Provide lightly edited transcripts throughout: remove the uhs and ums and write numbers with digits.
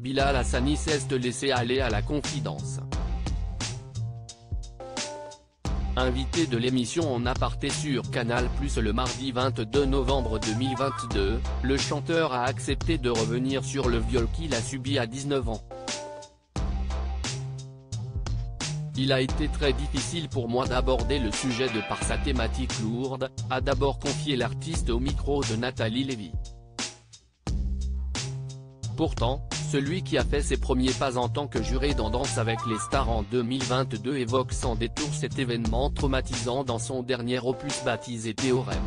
Bilal Hassani cesse de laisser aller à la confidence. Invité de l'émission En Aparté sur Canal+ le mardi 22 novembre 2022, le chanteur a accepté de revenir sur le viol qu'il a subi à 19 ans. Il a été très difficile pour moi d'aborder le sujet de par sa thématique lourde, a d'abord confié l'artiste au micro de Nathalie Lévy. Pourtant, celui qui a fait ses premiers pas en tant que juré dans Danse avec les stars en 2022 évoque sans détour cet événement traumatisant dans son dernier opus baptisé Théorème.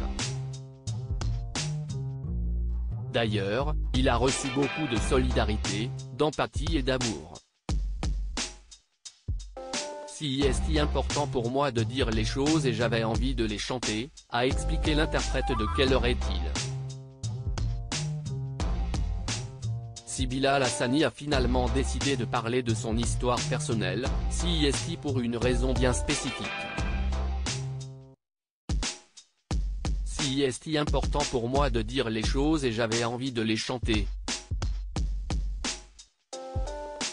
D'ailleurs, il a reçu beaucoup de solidarité, d'empathie et d'amour. Si est important pour moi de dire les choses et j'avais envie de les chanter, a expliqué l'interprète de Quelle heure est-il. Si Bilal Hassani a finalement décidé de parler de son histoire personnelle, si est pour une raison bien spécifique. Si est important pour moi de dire les choses et j'avais envie de les chanter.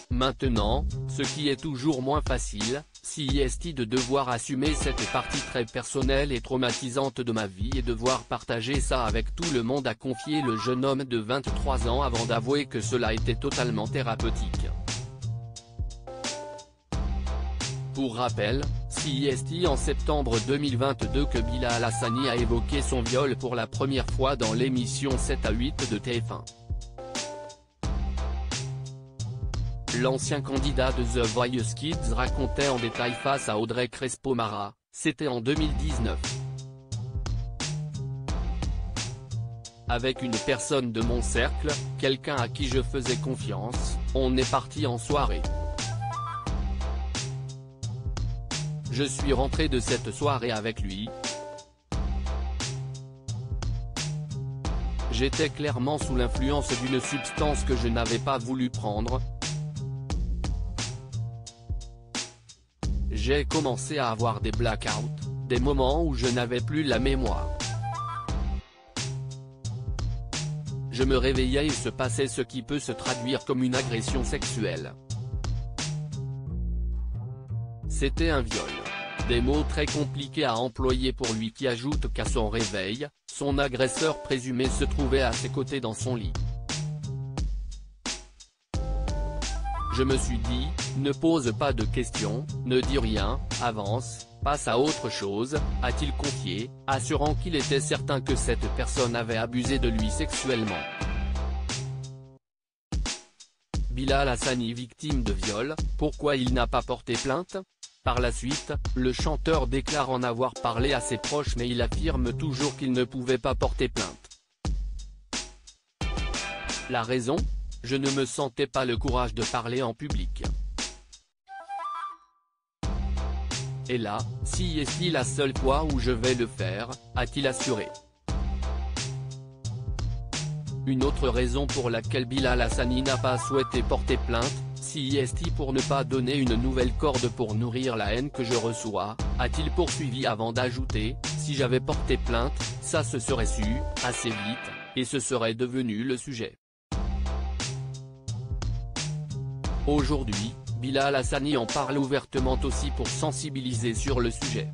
Maintenant, ce qui est toujours moins facile, si est de devoir assumer cette partie très personnelle et traumatisante de ma vie et devoir partager ça avec tout le monde, a confié le jeune homme de 23 ans avant d'avouer que cela était totalement thérapeutique. Pour rappel, si est en septembre 2022 que Bilal Hassani a évoqué son viol pour la première fois dans l'émission 7 à 8 de TF1. L'ancien candidat de The Voice Kids racontait en détail face à Audrey Crespo-Mara, c'était en 2019. Avec une personne de mon cercle, quelqu'un à qui je faisais confiance, on est parti en soirée. Je suis rentré de cette soirée avec lui. J'étais clairement sous l'influence d'une substance que je n'avais pas voulu prendre. J'ai commencé à avoir des blackouts, des moments où je n'avais plus la mémoire. Je me réveillais et se passait ce qui peut se traduire comme une agression sexuelle. C'était un viol. Des mots très compliqués à employer pour lui qui ajoute qu'à son réveil, son agresseur présumé se trouvait à ses côtés dans son lit. Je me suis dit, ne pose pas de questions, ne dis rien, avance, passe à autre chose, a-t-il confié, assurant qu'il était certain que cette personne avait abusé de lui sexuellement. Bilal Hassani victime de viol, pourquoi il n'a pas porté plainte? Par la suite, le chanteur déclare en avoir parlé à ses proches mais il affirme toujours qu'il ne pouvait pas porter plainte. La raison? Je ne me sentais pas le courage de parler en public. Et là, si est-il la seule fois où je vais le faire, a-t-il assuré. Une autre raison pour laquelle Bilal Hassani n'a pas souhaité porter plainte, si est pour ne pas donner une nouvelle corde pour nourrir la haine que je reçois, a-t-il poursuivi avant d'ajouter, si j'avais porté plainte, ça se serait su, assez vite, et ce serait devenu le sujet. Aujourd'hui, Bilal Hassani en parle ouvertement aussi pour sensibiliser sur le sujet.